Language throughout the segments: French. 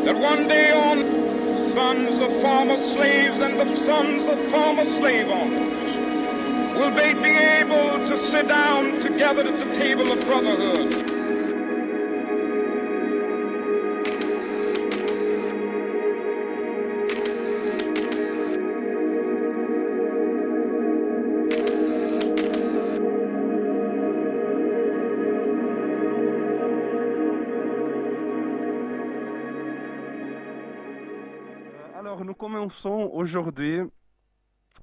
that one day on, sons of former slaves and the sons of former slave owners will they be able to sit down together at the table of brotherhood. Alors, nous commençons aujourd'hui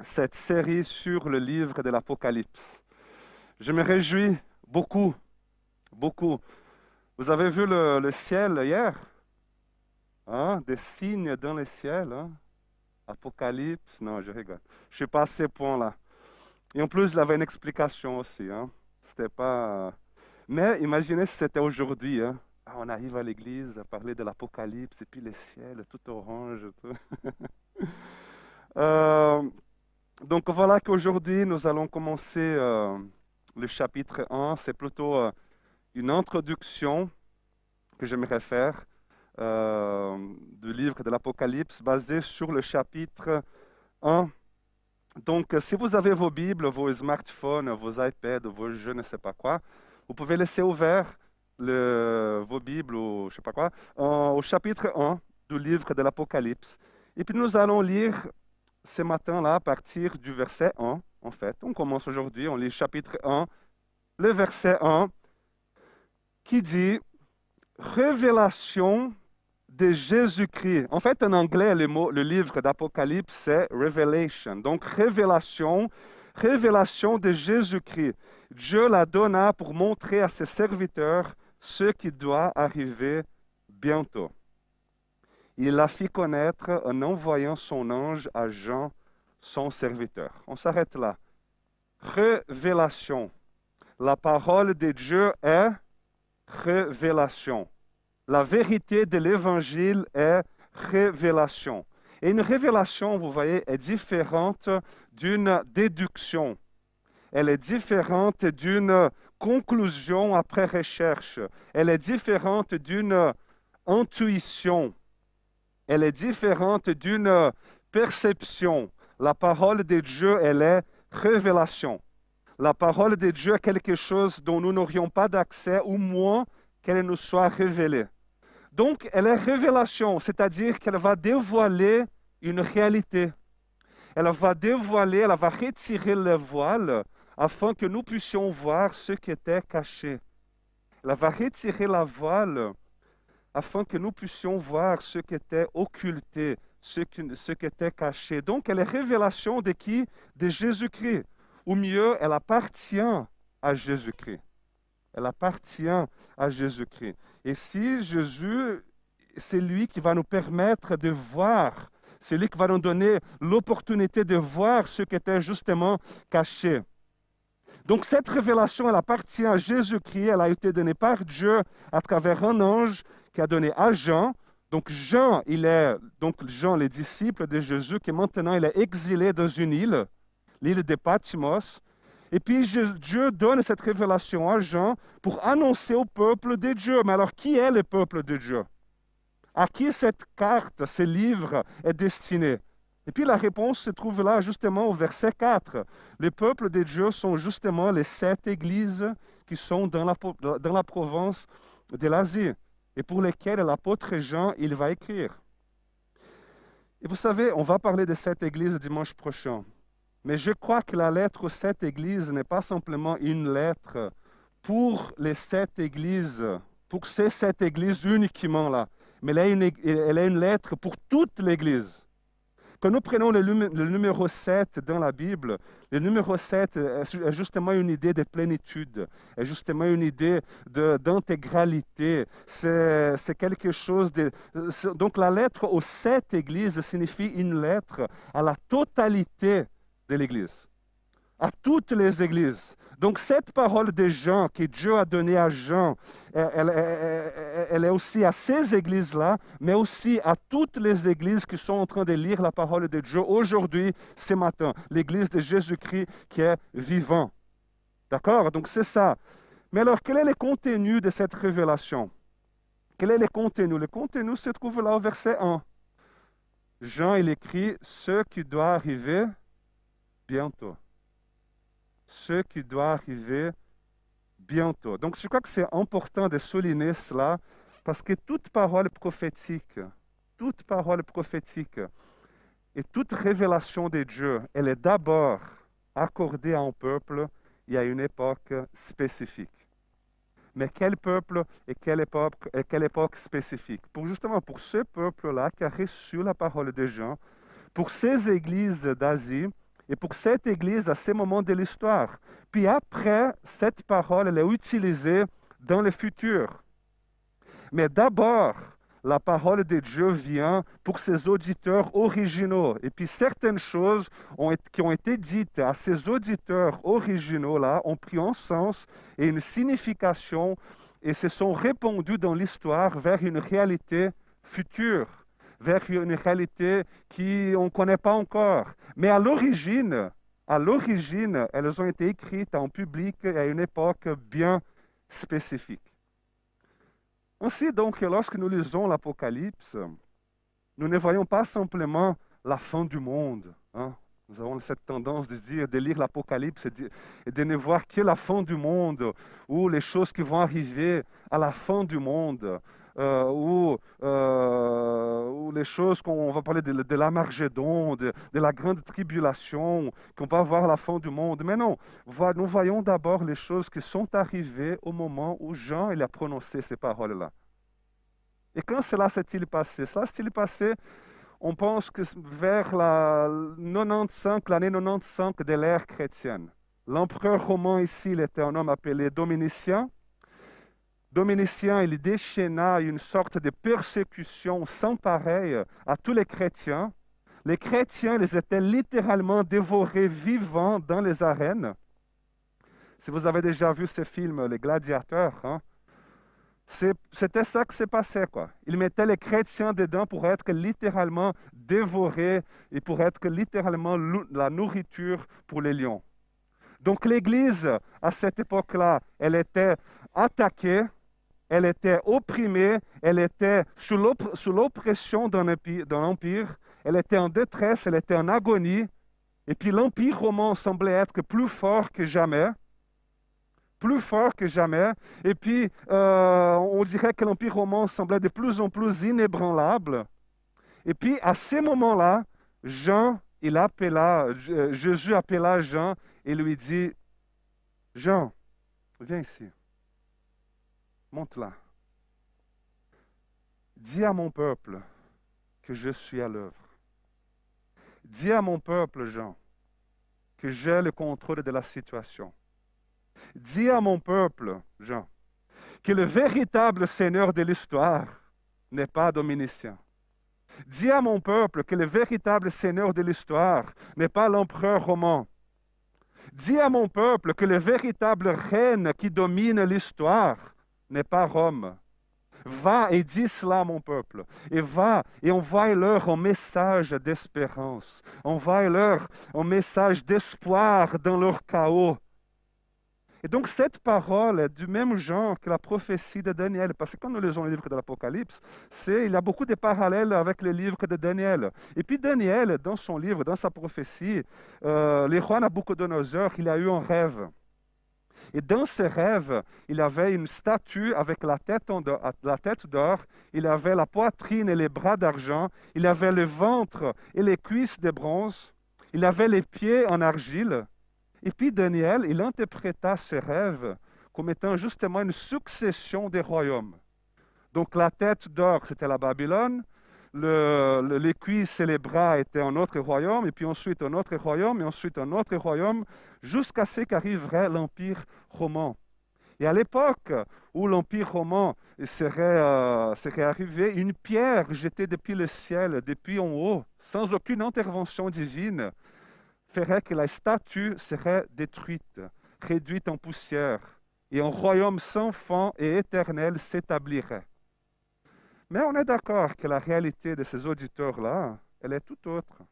cette série sur le livre de l'Apocalypse. Je me réjouis beaucoup, beaucoup. Vous avez vu le ciel hier? Hein? Des signes dans le ciel. Hein? Apocalypse, non, je rigole. Je ne suis pas à ces points-là. Et en plus, il y avait une explication aussi. Hein? C'était pas... Mais imaginez si c'était aujourd'hui. Hein? Ah, on arrive à l'église à parler de l'Apocalypse et puis le ciel, tout orange. Tout. Donc voilà qu'aujourd'hui, nous allons commencer le chapitre 1. C'est plutôt une introduction que j'aimerais faire du livre de l'Apocalypse basé sur le chapitre 1. Donc, si vous avez vos Bibles, vos smartphones, vos iPads, vos je ne sais pas quoi, vous pouvez laisser ouvert vos Bibles ou je sais pas quoi, au chapitre 1 du livre de l'Apocalypse. Et puis nous allons lire ce matin-là à partir du verset 1, en fait. On commence aujourd'hui, on lit le chapitre 1, le verset 1, qui dit « Révélation de Jésus-Christ ». En fait, en anglais, le livre d'Apocalypse, c'est « Revelation ». Donc, révélation de Jésus-Christ. Dieu la donna pour montrer à ses serviteurs ce qui doit arriver bientôt. Il la fit connaître en envoyant son ange à Jean, son serviteur. On s'arrête là. Révélation. La parole de Dieu est révélation. La vérité de l'évangile est révélation. Et une révélation, vous voyez, est différente d'une déduction. Elle est différente d'une conclusion après recherche. Elle est différente d'une intuition. Elle est différente d'une perception. La parole de Dieu, elle est révélation. La parole de Dieu est quelque chose dont nous n'aurions pas d'accès, ou moins qu'elle nous soit révélée. Donc, elle est révélation, c'est-à-dire qu'elle va dévoiler une réalité. Elle va retirer le voile afin que nous puissions voir ce qui était caché. Elle va retirer la voile afin que nous puissions voir ce qui était occulté, ce qui était caché. Donc, elle est révélation de qui? De Jésus-Christ. Ou mieux, elle appartient à Jésus-Christ. Elle appartient à Jésus-Christ. Et si Jésus, c'est lui qui va nous permettre de voir, c'est lui qui va nous donner l'opportunité de voir ce qui était justement caché. Donc cette révélation, elle appartient à Jésus-Christ, elle a été donnée par Dieu à travers un ange qui a donné à Jean. Donc Jean, les disciples de Jésus, qui maintenant il est exilé dans une île, l'île de Patmos. Et puis Dieu donne cette révélation à Jean pour annoncer au peuple de Dieu. Mais alors, qui est le peuple de Dieu? À qui cette carte, ce livre est destiné? Et puis la réponse se trouve là justement au verset 4. Les peuples de Dieu sont justement les 7 églises qui sont dans la province de l'Asie et pour lesquelles l'apôtre Jean, il va écrire. Et vous savez, on va parler de cette église dimanche prochain. Mais je crois que la lettre aux 7 églises n'est pas simplement une lettre pour les 7 églises, pour ces 7 églises uniquement là, mais elle est une lettre pour toute l'église. Quand nous prenons le numéro 7 dans la Bible, le numéro 7 est justement une idée de plénitude, est justement une idée d'intégralité. C'est quelque chose de... Donc la lettre aux 7 églises signifie une lettre à la totalité de l'Église, à toutes les églises. Donc cette parole de Jean que Dieu a donnée à Jean, elle est aussi à ces églises-là, mais aussi à toutes les églises qui sont en train de lire la parole de Dieu aujourd'hui, ce matin. L'église de Jésus-Christ qui est vivant. D'accord? Donc c'est ça. Mais alors, quel est le contenu de cette révélation? Quel est le contenu? Le contenu se trouve là au verset 1. Jean, il écrit ce qui doit arriver bientôt. Ce qui doit arriver bientôt. Donc, je crois que c'est important de souligner cela parce que toute parole prophétique et toute révélation de Dieu, elle est d'abord accordée à un peuple et à une époque spécifique. Mais quel peuple et quelle époque spécifique? Justement, pour ce peuple-là qui a reçu la parole de Jean, pour ces églises d'Asie et pour cette église à ce moment de l'histoire. Puis après, cette parole, elle est utilisée dans le futur. Mais d'abord, la parole de Dieu vient pour ses auditeurs originaux. Et puis certaines choses qui ont été dites à ces auditeurs originaux-là ont pris un sens et une signification et se sont répandues dans l'histoire vers une réalité future, vers une réalité qu'on ne connaît pas encore. Mais à l'origine, elles ont été écrites en public et à une époque bien spécifique. Ainsi donc, lorsque nous lisons l'Apocalypse, nous ne voyons pas simplement la fin du monde. Hein? Nous avons cette tendance de lire l'Apocalypse et de ne voir que la fin du monde, ou les choses qui vont arriver à la fin du monde, ou les choses qu'on va parler de l'Armagédon, de la grande tribulation, qu'on va voir à la fin du monde. Mais non, nous voyons d'abord les choses qui sont arrivées au moment où Jean il a prononcé ces paroles-là. Et quand cela s'est-il passé? Cela s'est-il passé, on pense que vers l'année 95 de l'ère chrétienne. L'empereur romain ici, il était un homme appelé Dominicien. Dominicien, il déchaîna une sorte de persécution sans pareille à tous les chrétiens. Les chrétiens, ils étaient littéralement dévorés vivants dans les arènes. Si vous avez déjà vu ce film, Les Gladiateurs, hein, c'était ça qui s'est passé, quoi. Ils mettaient les chrétiens dedans pour être littéralement dévorés et pour être littéralement la nourriture pour les lions. Donc l'Église, à cette époque-là, elle était attaquée, elle était opprimée, elle était sous l'oppression d'un empire, elle était en détresse, elle était en agonie, et puis l'Empire romain semblait être plus fort que jamais, et puis on dirait que l'Empire romain semblait de plus en plus inébranlable, et puis à ce moment-là, Jésus appela Jean et lui dit, « Jean, viens ici. Monte là. Dis à mon peuple que je suis à l'œuvre. Dis à mon peuple, Jean, que j'ai le contrôle de la situation. Dis à mon peuple, Jean, que le véritable Seigneur de l'histoire n'est pas Dominicien. Dis à mon peuple que le véritable Seigneur de l'histoire n'est pas l'empereur romain. Dis à mon peuple que le véritable règne qui domine l'histoire n'est pas Rome. Va et dis cela à mon peuple. Et va et envoie-leur un message d'espérance. Envoie-leur un message d'espoir dans leur chaos. Et donc cette parole est du même genre que la prophétie de Daniel. Parce que quand nous lisons le livre de l'Apocalypse, il y a beaucoup de parallèles avec le livre de Daniel. Et puis Daniel, dans son livre, dans sa prophétie, le roi Nabuchodonosor, il a eu un rêve. Et dans ce rêve, il avait une statue avec la tête d'or, il avait la poitrine et les bras d'argent, il avait le ventre et les cuisses de bronze, il avait les pieds en argile. Et puis Daniel, il interpréta ce rêve comme étant justement une succession des royaumes. Donc la tête d'or, c'était la Babylone, les cuisses et les bras étaient un autre royaume, et puis ensuite un autre royaume, et ensuite un autre royaume, jusqu'à ce qu'arriverait l'Empire romain. Et à l'époque où l'Empire romain serait arrivé, une pierre jetée depuis le ciel, depuis en haut, sans aucune intervention divine, ferait que la statue serait détruite, réduite en poussière, et un royaume sans fin et éternel s'établirait. Mais on est d'accord que la réalité de ces auditeurs-là, elle est tout autre.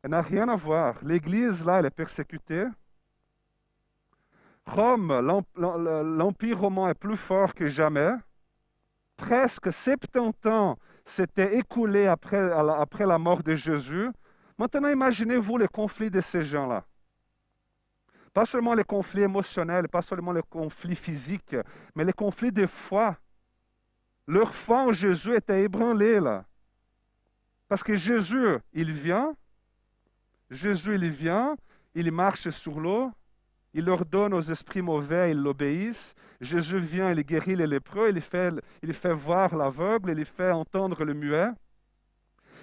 Elle n'a rien à voir. L'Église, là, elle est persécutée. Rome, l'Empire romain est plus fort que jamais. presque 70 ans s'étaient écoulés après la mort de Jésus. Maintenant, imaginez-vous les conflits de ces gens-là. Pas seulement les conflits émotionnels, pas seulement les conflits physiques, mais les conflits de foi. Leur foi en Jésus était ébranlée là. Parce que Jésus, il vient, il marche sur l'eau, il ordonne aux esprits mauvais, ils l'obéissent. Jésus vient, il guérit les lépreux, il fait voir l'aveugle, il fait entendre le muet.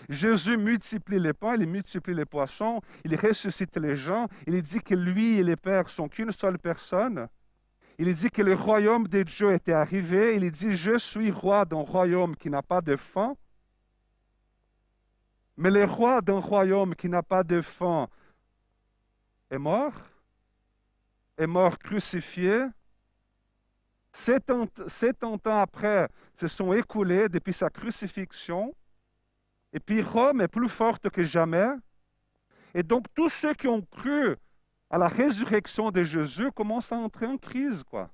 Jésus multiplie les pains, il multiplie les poissons, il ressuscite les gens, il dit que lui et les pères sont qu'une seule personne. Il dit que le royaume de Dieu était arrivé, il dit « Je suis roi d'un royaume qui n'a pas de fin ». Mais le roi d'un royaume qui n'a pas de fin est mort crucifié. 70 ans après se sont écoulés depuis sa crucifixion. Et puis Rome est plus forte que jamais. Et donc tous ceux qui ont cru à la résurrection de Jésus commencent à entrer en crise, quoi.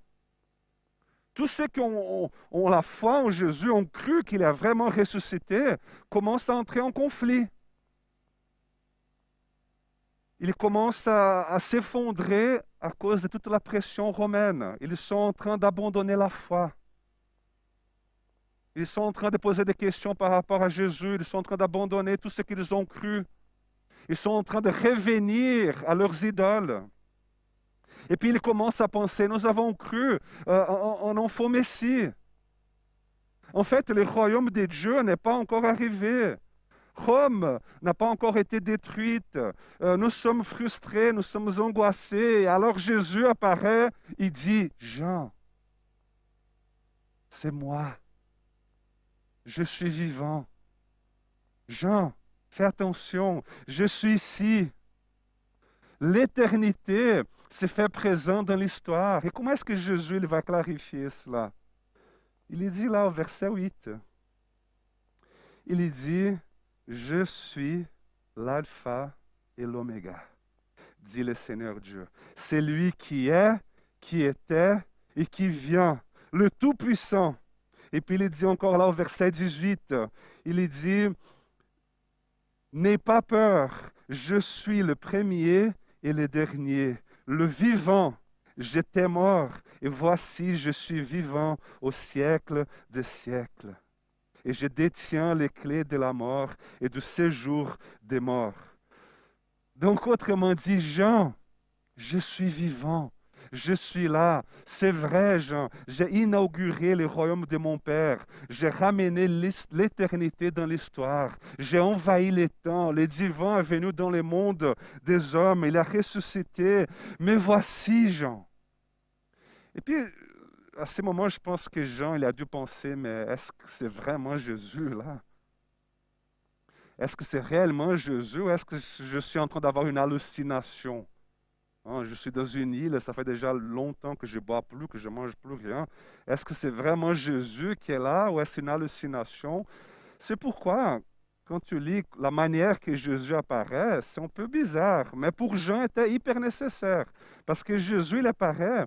Tous ceux qui ont la foi en Jésus, ont cru qu'il a vraiment ressuscité, commencent à entrer en conflit. Ils commencent à s'effondrer à cause de toute la pression romaine. Ils sont en train d'abandonner la foi. Ils sont en train de poser des questions par rapport à Jésus. Ils sont en train d'abandonner tout ce qu'ils ont cru. Ils sont en train de revenir à leurs idoles. Et puis ils commencent à penser, nous avons cru en enfant Messie. En fait, le royaume de Dieu n'est pas encore arrivé. Rome n'a pas encore été détruite. Nous sommes frustrés, nous sommes angoissés. Et alors Jésus apparaît, il dit, Jean, c'est moi. Je suis vivant. Jean, fais attention, je suis ici. L'éternité se fait présent dans l'histoire. Et comment est-ce que Jésus il va clarifier cela? Il dit là au verset 8, il dit, je suis l'alpha et l'oméga, dit le Seigneur Dieu. C'est lui qui est, qui était et qui vient, le Tout-Puissant. Et puis il dit encore là au verset 18, il dit, n'aie pas peur, je suis le premier et le dernier, le vivant. J'étais mort et voici je suis vivant au siècle des siècles. Et je détiens les clés de la mort et du séjour des morts. Donc autrement dit, Jean, je suis vivant. Je suis là, c'est vrai, Jean. J'ai inauguré le royaume de mon Père. J'ai ramené l'éternité dans l'histoire. J'ai envahi les temps. Le divin est venu dans le monde des hommes. Il a ressuscité. Mais voici, Jean. Et puis, à ce moment, je pense que Jean, il a dû penser, mais est-ce que c'est vraiment Jésus, là? Est-ce que c'est réellement Jésus ou est-ce que je suis en train d'avoir une hallucination? Je suis dans une île, ça fait déjà longtemps que je ne bois plus, que je ne mange plus rien. Est-ce que c'est vraiment Jésus qui est là ou est-ce une hallucination? C'est pourquoi, quand tu lis la manière que Jésus apparaît, c'est un peu bizarre. Mais pour Jean, c'était hyper nécessaire. Parce que Jésus, il apparaît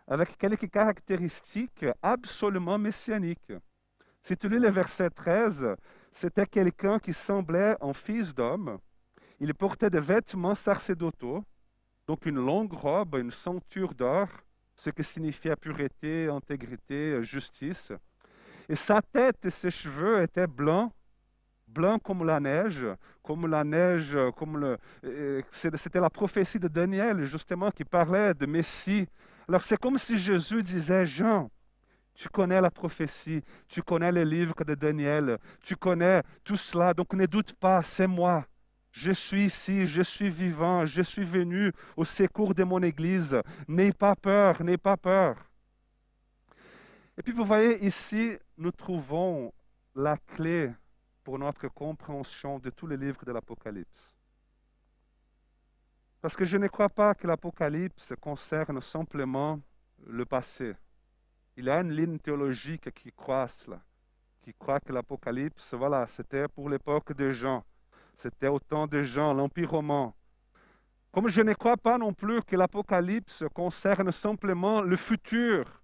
avec quelques caractéristiques absolument messianiques. Si tu lis le verset 13, c'était quelqu'un qui semblait un fils d'homme. Il portait des vêtements sacerdotaux. Donc une longue robe, une ceinture d'or, ce qui signifiait pureté, intégrité, justice. Et sa tête et ses cheveux étaient blancs, blancs comme la neige, c'était la prophétie de Daniel, justement, qui parlait de Messie. Alors c'est comme si Jésus disait, Jean, tu connais la prophétie, tu connais les livres de Daniel, tu connais tout cela, donc ne doute pas, c'est moi. Je suis ici, je suis vivant, je suis venu au secours de mon Église. N'aie pas peur, n'aie pas peur. Et puis vous voyez ici, nous trouvons la clé pour notre compréhension de tous les livres de l'Apocalypse. Parce que je ne crois pas que l'Apocalypse concerne simplement le passé. Il y a une ligne théologique qui croit cela, qui croit que l'Apocalypse, voilà, c'était pour l'époque des Jean. C'était au temps de Jean, l'Empire romain. Comme je ne crois pas non plus que l'Apocalypse concerne simplement le futur,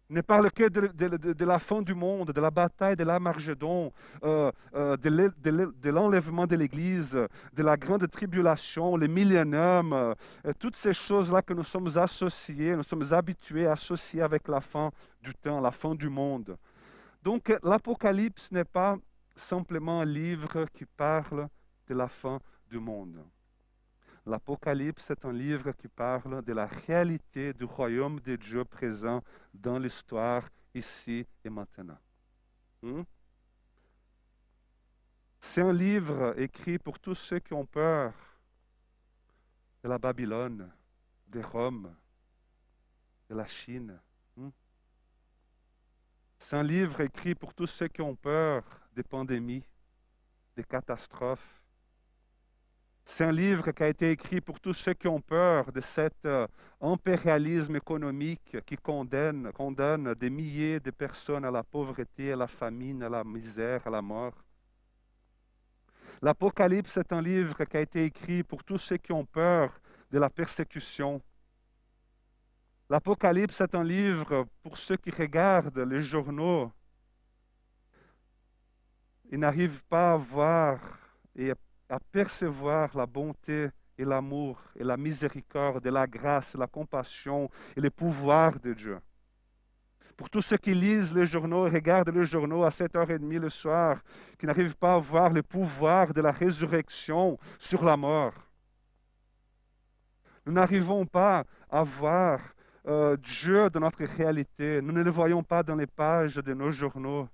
ne parle que de la fin du monde, de la bataille de l'Armagédon, de l'enlèvement de l'Église, de la grande tribulation, le millénium, toutes ces choses-là que nous sommes associés, nous sommes habitués à associer avec la fin du temps, la fin du monde. Donc l'Apocalypse n'est pas simplement un livre qui parle de la fin du monde. L'Apocalypse est un livre qui parle de la réalité du royaume de Dieu présent dans l'histoire, ici et maintenant. C'est un livre écrit pour tous ceux qui ont peur de la Babylone, de Rome, de la Chine. C'est un livre écrit pour tous ceux qui ont peur des pandémies, des catastrophes. C'est un livre qui a été écrit pour tous ceux qui ont peur de cet impérialisme économique qui condamne des milliers de personnes à la pauvreté, à la famine, à la misère, à la mort. L'Apocalypse est un livre qui a été écrit pour tous ceux qui ont peur de la persécution. L'Apocalypse est un livre pour ceux qui regardent les journaux et n'arrivent pas à voir et à percevoir la bonté et l'amour et la miséricorde et la grâce, la compassion et le pouvoir de Dieu. Pour tous ceux qui lisent les journaux et regardent les journaux à 7h30 le soir, qui n'arrivent pas à voir le pouvoir de la résurrection sur la mort. Nous n'arrivons pas à voir Dieu dans notre réalité. Nous ne le voyons pas dans les pages de nos journaux.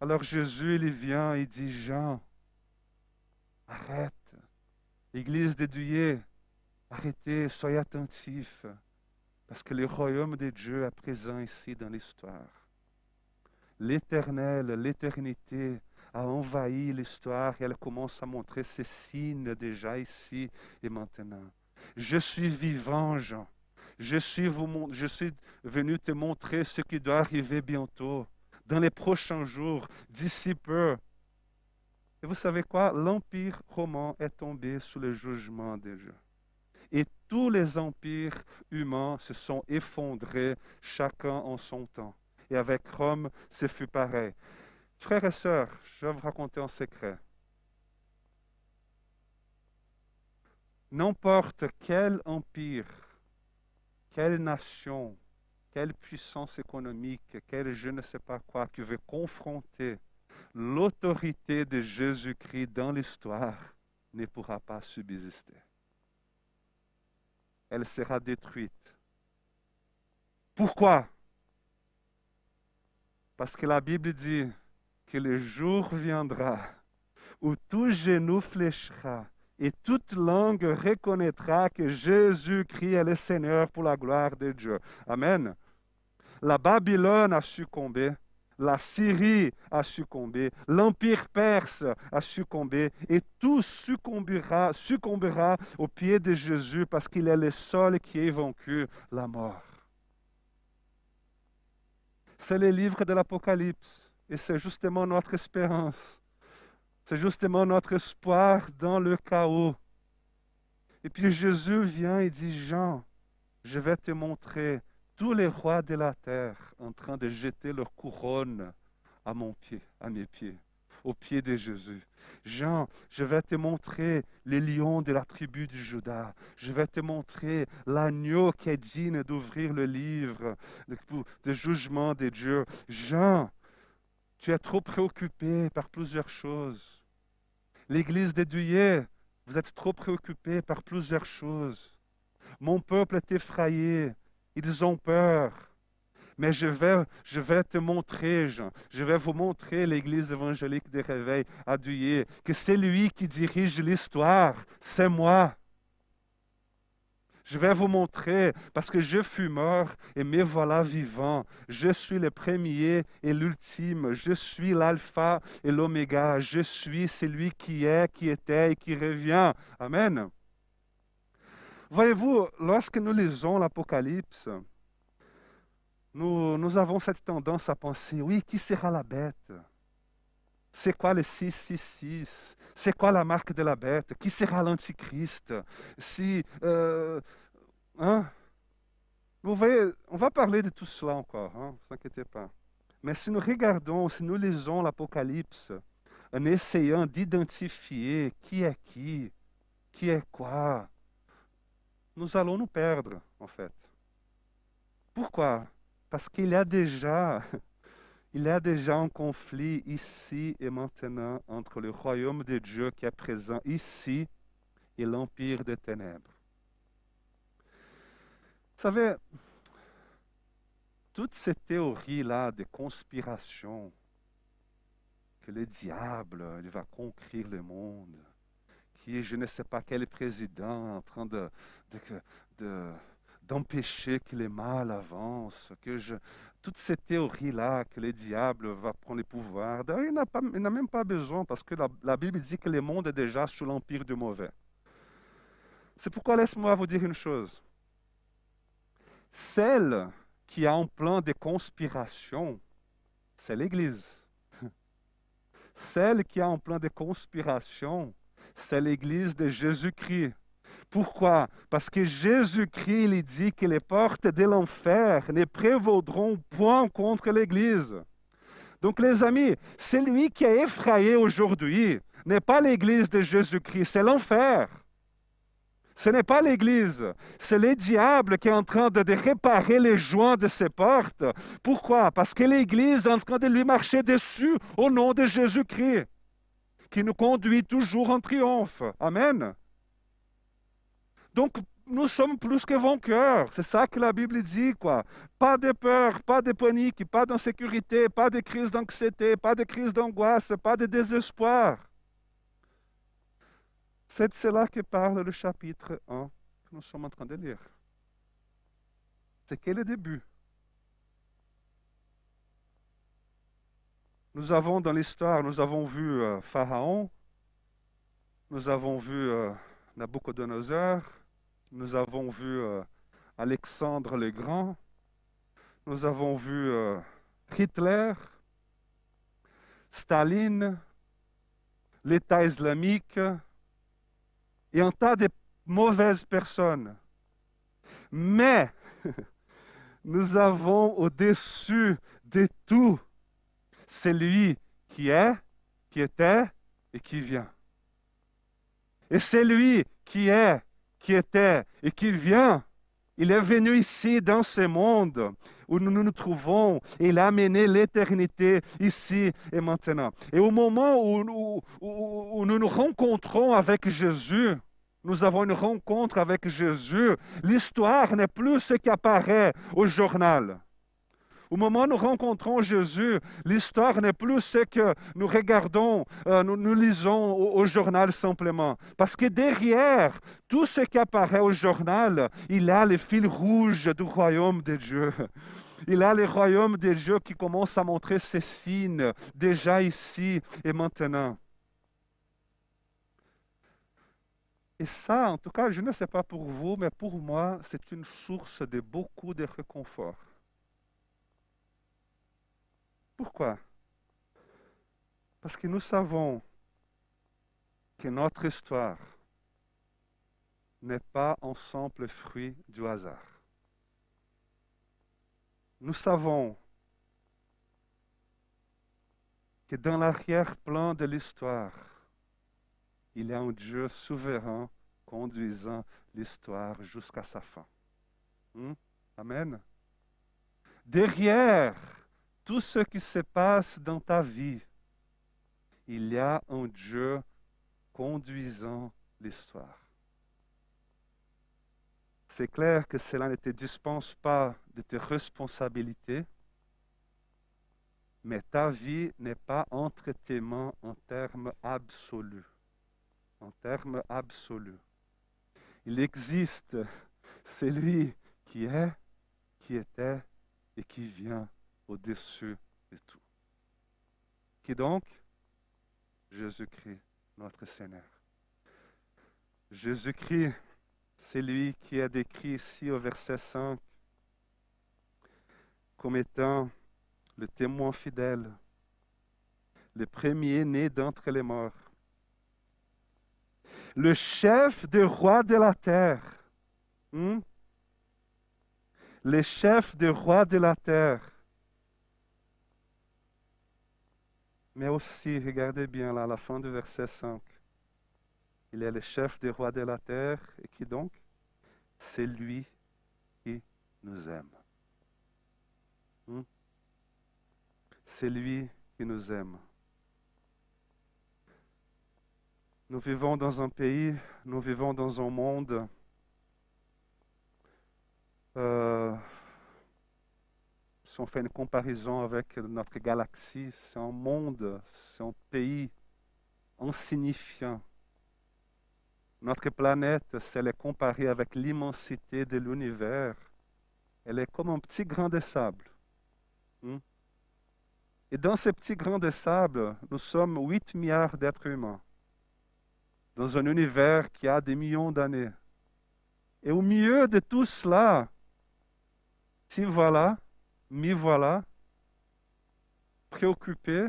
Alors Jésus, il vient, il dit, Jean, arrête. Église de Douillet, arrêtez, soyez attentifs. Parce que le royaume de Dieu est présent ici dans l'histoire. L'éternel, l'éternité a envahi l'histoire et elle commence à montrer ses signes déjà ici et maintenant. Je suis vivant, Jean. Je suis venu te montrer ce qui doit arriver bientôt, dans les prochains jours, d'ici peu. Et vous savez quoi? L'Empire romain est tombé sous le jugement de Dieu. Et tous les empires humains se sont effondrés, chacun en son temps. Et avec Rome, ce fut pareil. Frères et sœurs, je vais vous raconter un secret. N'importe quel empire, quelle nation, quelle puissance économique, quel je ne sais pas quoi, qui veut confronter l'autorité de Jésus-Christ dans l'histoire, ne pourra pas subsister. Elle sera détruite. Pourquoi? Parce que la Bible dit que le jour viendra où tout genou fléchira et toute langue reconnaîtra que Jésus-Christ est le Seigneur pour la gloire de Dieu. Amen. La Babylone a succombé, la Syrie a succombé, l'Empire perse a succombé et tout succombera au pied de Jésus parce qu'il est le seul qui ait vaincu la mort. C'est le livre de l'Apocalypse et c'est justement notre espérance. C'est justement notre espoir dans le chaos. Et puis Jésus vient et dit, Jean, je vais te montrer tous les rois de la terre en train de jeter leur couronne à mes pieds, aux pieds de Jésus. Jean, je vais te montrer les lions de la tribu de Juda. Je vais te montrer l'agneau qui est digne d'ouvrir le livre de jugement de Dieu. Jean, tu es trop préoccupé par plusieurs choses. L'église de Douillet, vous êtes trop préoccupés par plusieurs choses. Mon peuple est effrayé, ils ont peur. Mais je vais te montrer, Jean, je vais vous montrer l'église évangélique de Réveil à Douillet, que c'est lui qui dirige l'histoire, c'est moi. Je vais vous montrer, parce que je fus mort et me voilà vivant. Je suis le premier et l'ultime. Je suis l'alpha et l'oméga. Je suis celui qui est, qui était et qui revient. Amen. Voyez-vous, lorsque nous lisons l'Apocalypse, nous avons cette tendance à penser, oui, qui sera la bête? C'est quoi le 666? C'est quoi la marque de la bête? Qui sera l'antichrist? Vous voyez, on va parler de tout cela encore, hein, ne vous inquiétez pas. Mais si nous regardons, si nous lisons l'Apocalypse, en essayant d'identifier qui est quoi, nous allons nous perdre, en fait. Pourquoi? Parce qu'il y a déjà, il y a déjà un conflit ici et maintenant entre le royaume de Dieu qui est présent ici et l'empire des ténèbres. Vous savez, toutes ces théories-là de conspiration, que le diable il va conquérir le monde, qui est je ne sais pas quel président en train de- d'empêcher que le mal avance, toutes ces théories-là que le diable va prendre le pouvoir, d'ailleurs, il n'a même pas besoin parce que la Bible dit que le monde est déjà sous l'empire du mauvais. C'est pourquoi laisse-moi vous dire une chose. Celle qui a un plan de conspiration, c'est l'Église. Celle qui a un plan de conspiration, c'est l'Église de Jésus-Christ. Pourquoi? Parce que Jésus-Christ il dit que les portes de l'enfer ne prévaudront point contre l'Église. Donc les amis, celui qui est effrayé aujourd'hui n'est pas l'Église de Jésus-Christ, c'est l'enfer. Ce n'est pas l'Église, c'est le diable qui est en train de réparer les joints de ses portes. Pourquoi? Parce que l'Église est en train de lui marcher dessus au nom de Jésus-Christ, qui nous conduit toujours en triomphe. Amen. Donc, nous sommes plus que vainqueurs. C'est ça que la Bible dit, quoi. Pas de peur, pas de panique, pas d'insécurité, pas de crise d'anxiété, pas de crise d'angoisse, pas de désespoir. C'est de cela que parle le chapitre 1 que nous sommes en train de lire. C'est que le début. Nous avons dans l'histoire, nous avons vu Pharaon, nous avons vu Nabucodonosor, nous avons vu Alexandre le Grand, nous avons vu Hitler, Staline, l'État islamique et un tas de mauvaises personnes. Mais nous avons au-dessus de tout celui qui est, qui était et qui vient. Et celui qui est, qui était et qui vient, il est venu ici dans ce monde où nous nous trouvons et il a amené l'éternité ici et maintenant. Et au moment où nous nous rencontrons avec Jésus, nous avons une rencontre avec Jésus, l'histoire n'est plus ce qui apparaît au journal. Au moment où nous rencontrons Jésus, l'histoire n'est plus ce que nous regardons, nous lisons au journal simplement. Parce que derrière tout ce qui apparaît au journal, il y a le fil rouge du royaume de Dieu. Il y a le royaume de Dieu qui commence à montrer ses signes déjà ici et maintenant. Et ça, en tout cas, je ne sais pas pour vous, mais pour moi, c'est une source de beaucoup de réconfort. Pourquoi? Parce que nous savons que notre histoire n'est pas un simple fruit du hasard. Nous savons que dans l'arrière-plan de l'histoire, il y a un Dieu souverain conduisant l'histoire jusqu'à sa fin. Amen. Derrière tout ce qui se passe dans ta vie, il y a un Dieu conduisant l'histoire. C'est clair que cela ne te dispense pas de tes responsabilités, mais ta vie n'est pas entre tes mains en termes absolus. En termes absolus. Il existe celui qui est, qui était et qui vient au-dessus de tout. Qui donc? Jésus-Christ, notre Seigneur. Jésus-Christ, c'est lui qui est décrit ici au verset 5 comme étant le témoin fidèle, le premier-né d'entre les morts, le chef des rois de la terre. les chefs des rois de la terre. Mais aussi, regardez bien là, à la fin du verset 5, il est le chef des rois de la terre, et qui donc? C'est lui qui nous aime. C'est lui qui nous aime. Nous vivons dans un pays, nous vivons dans un monde si on fait une comparaison avec notre galaxie, c'est un monde, c'est un pays insignifiant. Notre planète, si elle est comparée avec l'immensité de l'univers, elle est comme un petit grain de sable. Et dans ce petit grain de sable, nous sommes 8 milliards d'êtres humains, dans un univers qui a des millions d'années. Et au milieu de tout cela, m'y voilà, préoccupé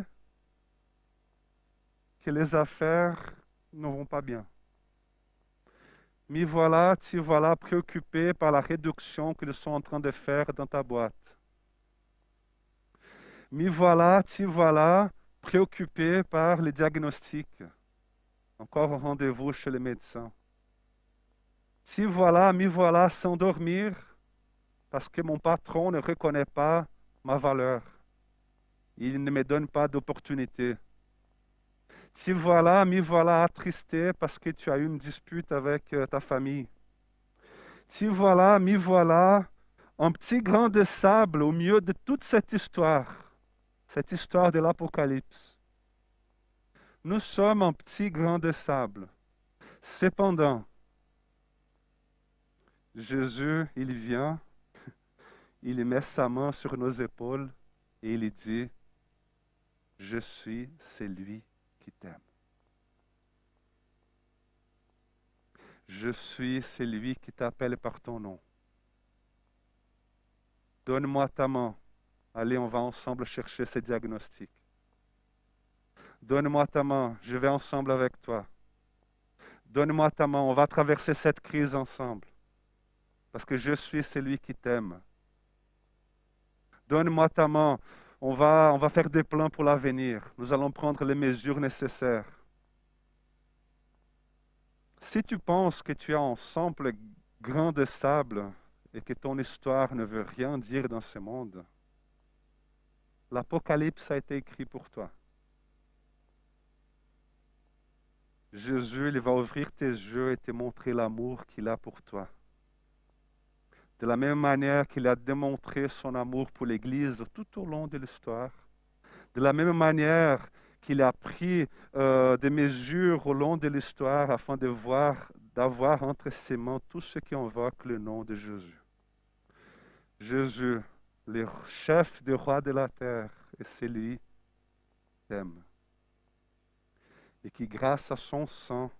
que les affaires ne vont pas bien. M'y voilà, t'y voilà, préoccupé par la réduction qu'ils sont en train de faire dans ta boîte. M'y voilà, t'y voilà, préoccupé par les diagnostics. Encore un rendez-vous chez le médecin. M'y voilà sans dormir parce que mon patron ne reconnaît pas ma valeur. Il ne me donne pas d'opportunité. M'y voilà attristé parce que tu as eu une dispute avec ta famille. M'y voilà, un petit grain de sable au milieu de toute cette histoire de l'Apocalypse. Nous sommes un petit grain de sable. Cependant, Jésus, il vient, il met sa main sur nos épaules et il dit, je suis celui qui t'aime. Je suis celui qui t'appelle par ton nom. Donne-moi ta main. Allez, on va ensemble chercher ce diagnostic. Donne-moi ta main, je vais ensemble avec toi. Donne-moi ta main, on va traverser cette crise ensemble. Parce que je suis celui qui t'aime. Donne-moi ta main, on va faire des plans pour l'avenir. Nous allons prendre les mesures nécessaires. Si tu penses que tu es un simple grain de sable et que ton histoire ne veut rien dire dans ce monde, l'Apocalypse a été écrit pour toi. Jésus, il va ouvrir tes yeux et te montrer l'amour qu'il a pour toi. De la même manière qu'il a démontré son amour pour l'Église tout au long de l'histoire, de la même manière qu'il a pris des mesures au long de l'histoire afin d'avoir entre ses mains tous ceux qui invoquent le nom de Jésus. Jésus, le chef des rois de la terre, est celui qui t'aime. Et qui, grâce à son sang,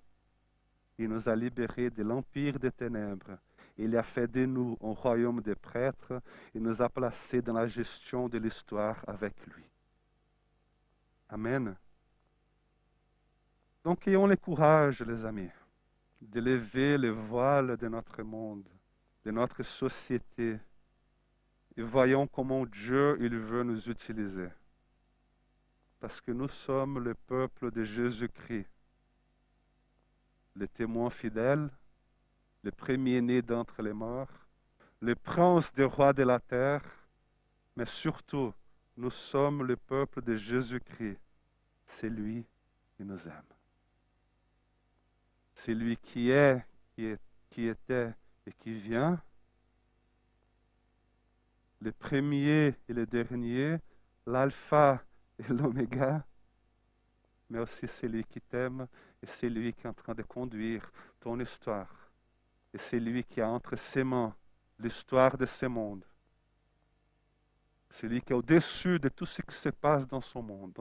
il nous a libérés de l'empire des ténèbres. Il a fait de nous un royaume de prêtres et nous a placés dans la gestion de l'histoire avec lui. Amen. Donc, ayons le courage, les amis, de lever le voile de notre monde, de notre société, et voyons comment Dieu, il veut nous utiliser. Parce que nous sommes le peuple de Jésus-Christ, le témoin fidèle, le premier-né d'entre les morts, le prince des rois de la terre, mais surtout, nous sommes le peuple de Jésus-Christ. C'est lui qui nous aime. C'est lui qui est, qui était et qui vient, le premier et le dernier, l'alpha et l'oméga, mais aussi c'est lui qui t'aime et c'est lui qui est en train de conduire ton histoire. Et c'est lui qui a entre ses mains l'histoire de ce monde. C'est lui qui est au-dessus de tout ce qui se passe dans ce monde.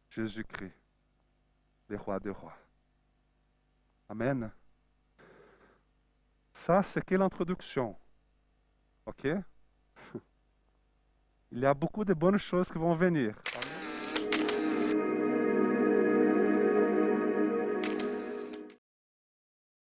Jésus-Christ, le roi des rois. Amen. Ça, c'est que l'introduction. OK? Il y a beaucoup de bonnes choses qui vont venir.